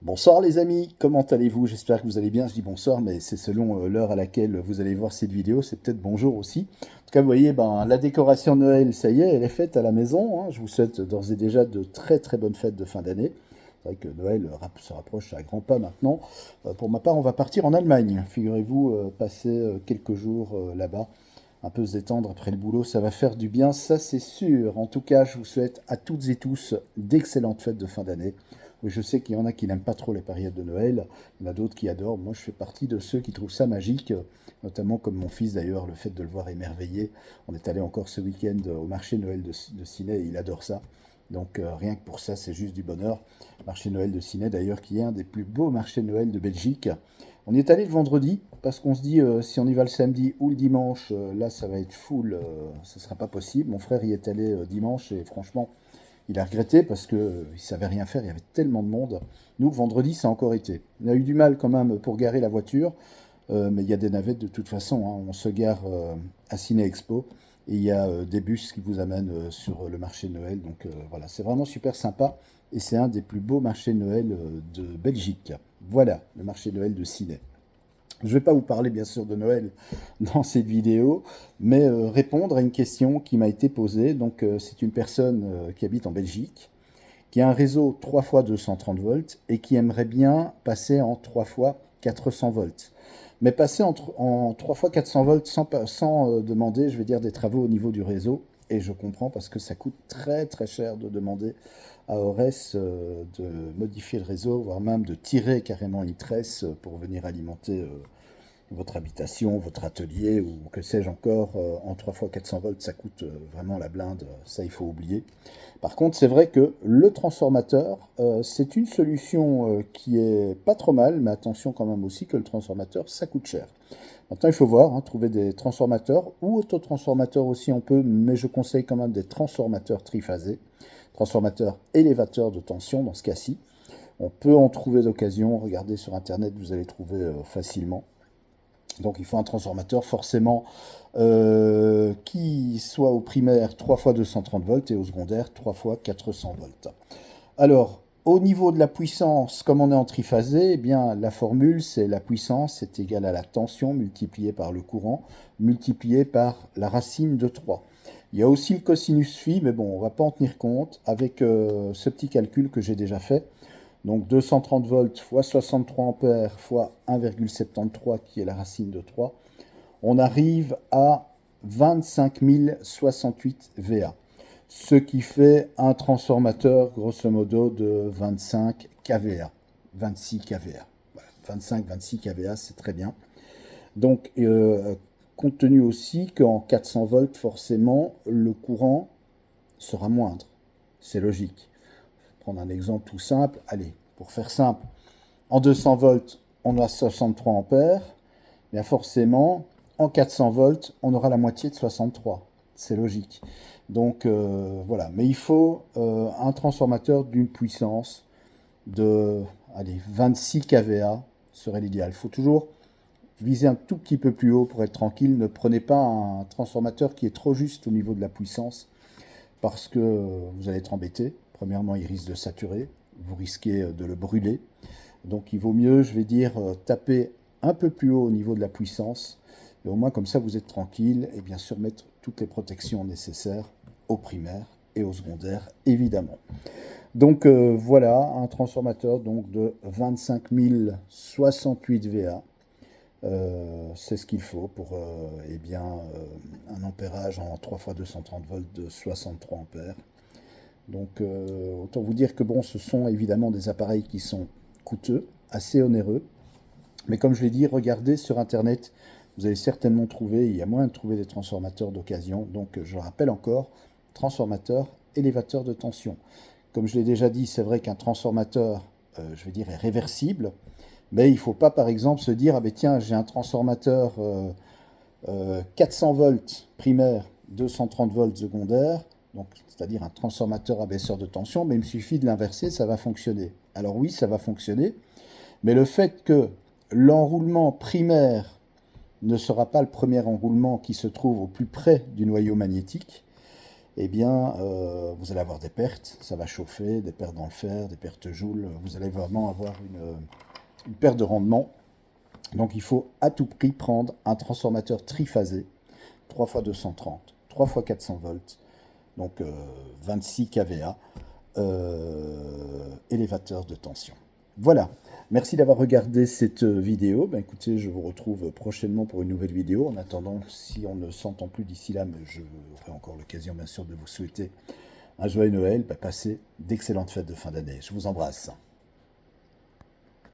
Bonsoir les amis, comment allez-vous? J'espère que vous allez bien. Je dis bonsoir, mais c'est selon l'heure à laquelle vous allez voir cette vidéo, c'est peut-être bonjour aussi. En tout cas, vous voyez, la décoration de Noël, ça y est, elle est faite à la maison, hein. Je vous souhaite d'ores et déjà de très très bonnes fêtes de fin d'année. C'est vrai que Noël se rapproche à grands pas maintenant. Pour ma part, on va partir en Allemagne. Figurez-vous, passer quelques jours là-bas, un peu se détendre après le boulot, ça va faire du bien, ça c'est sûr. En tout cas, je vous souhaite à toutes et tous d'excellentes fêtes de fin d'année. Oui, je sais qu'il y en a qui n'aiment pas trop les périodes de Noël, il y en a d'autres qui adorent. Moi, je fais partie de ceux qui trouvent ça magique, notamment comme mon fils d'ailleurs, le fait de le voir émerveillé. On est allé encore ce week-end au marché Noël de Ciné et il adore ça. Donc rien que pour ça, c'est juste du bonheur. Marché Noël de Ciné d'ailleurs, qui est un des plus beaux marchés de Noël de Belgique. On y est allé le vendredi parce qu'on se dit si on y va le samedi ou le dimanche, là ça va être full, ce ne sera pas possible. Mon frère y est allé dimanche et franchement, il a regretté parce qu'il ne savait rien faire, il y avait tellement de monde. Nous, vendredi, ça a encore été. On a eu du mal quand même pour garer la voiture, mais il y a des navettes de toute façon, hein. On se gare à Ciné Expo et il y a des bus qui vous amènent sur le marché de Noël. Donc voilà, c'est vraiment super sympa et c'est un des plus beaux marchés de Noël de Belgique. Voilà, le marché de Noël de Ciné. Je ne vais pas vous parler bien sûr de Noël dans cette vidéo, mais répondre à une question qui m'a été posée. Donc c'est une personne qui habite en Belgique, qui a un réseau 3 fois 230 volts et qui aimerait bien passer en 3 fois 400 volts. Mais passer en 3 fois 400 volts sans demander, je vais dire, des travaux au niveau du réseau. Et je comprends parce que ça coûte très très cher de demander à Ores de modifier le réseau, voire même de tirer carrément une tresse pour venir alimenter votre habitation, votre atelier ou que sais-je encore, en 3 fois 400 volts, ça coûte vraiment la blinde, ça il faut oublier. Par contre, c'est vrai que le transformateur, c'est une solution qui est pas trop mal, mais attention quand même aussi que le transformateur, ça coûte cher. Maintenant, il faut voir, hein, trouver des transformateurs ou autotransformateurs aussi on peut, mais je conseille quand même des transformateurs triphasés, transformateurs élévateurs de tension dans ce cas-ci. On peut en trouver d'occasion, regardez sur internet, vous allez trouver facilement. Donc il faut un transformateur forcément qui soit au primaire 3 fois 230 volts et au secondaire 3 fois 400 volts. Alors, au niveau de la puissance, comme on est en triphasé, eh bien, la formule, c'est la puissance est égale à la tension multipliée par le courant, multipliée par la racine de 3. Il y a aussi le cosinus phi, mais bon, on ne va pas en tenir compte avec ce petit calcul que j'ai déjà fait. Donc 230 volts fois 63 ampères fois 1,73 qui est la racine de 3, on arrive à 25 068 VA. Ce qui fait un transformateur grosso modo de 25 kVA, 26 kVA. Voilà, 25-26 kVA, c'est très bien. Donc, compte tenu aussi qu'en 400 volts, forcément, le courant sera moindre. C'est logique. Prendre un exemple tout simple. Allez, pour faire simple, en 200 volts, on a 63 ampères. Bien forcément, en 400 volts, on aura la moitié de 63. C'est logique. Donc voilà. Mais il faut un transformateur d'une puissance de allez, 26 kVA serait l'idéal. Il faut toujours viser un tout petit peu plus haut pour être tranquille. Ne prenez pas un transformateur qui est trop juste au niveau de la puissance parce que vous allez être embêté. Premièrement, il risque de saturer, vous risquez de le brûler. Donc il vaut mieux, je vais dire, taper un peu plus haut au niveau de la puissance. Et au moins comme ça, vous êtes tranquille. Et bien sûr, mettre toutes les protections nécessaires au primaire et au secondaire, évidemment. Donc voilà, un transformateur donc, de 25 068 VA. C'est ce qu'il faut pour un ampérage en 3 fois 230 volts de 63 ampères. Donc autant vous dire que bon, ce sont évidemment des appareils qui sont coûteux, assez onéreux. Mais comme je l'ai dit, regardez sur Internet, vous allez certainement trouver, il y a moyen de trouver des transformateurs d'occasion. Donc je rappelle encore, transformateur, élévateur de tension. Comme je l'ai déjà dit, c'est vrai qu'un transformateur, je vais dire, est réversible. Mais il ne faut pas, par exemple, se dire, ah ben tiens, j'ai un transformateur 400 volts primaire, 230 volts secondaire, donc c'est-à-dire un transformateur abaisseur de tension, mais il me suffit de l'inverser, ça va fonctionner. Alors oui, ça va fonctionner, mais le fait que l'enroulement primaire ne sera pas le premier enroulement qui se trouve au plus près du noyau magnétique, eh bien, vous allez avoir des pertes, ça va chauffer, des pertes dans le fer, des pertes joules, vous allez vraiment avoir une perte de rendement. Donc il faut à tout prix prendre un transformateur triphasé, 3 x 230, 3 x 400 volts, donc 26 kVA, élévateur de tension. Voilà, merci d'avoir regardé cette vidéo. Ben, écoutez, je vous retrouve prochainement pour une nouvelle vidéo. En attendant, si on ne s'entend plus d'ici là, mais je aurai encore l'occasion bien sûr de vous souhaiter un joyeux Noël, ben, passez d'excellentes fêtes de fin d'année. Je vous embrasse.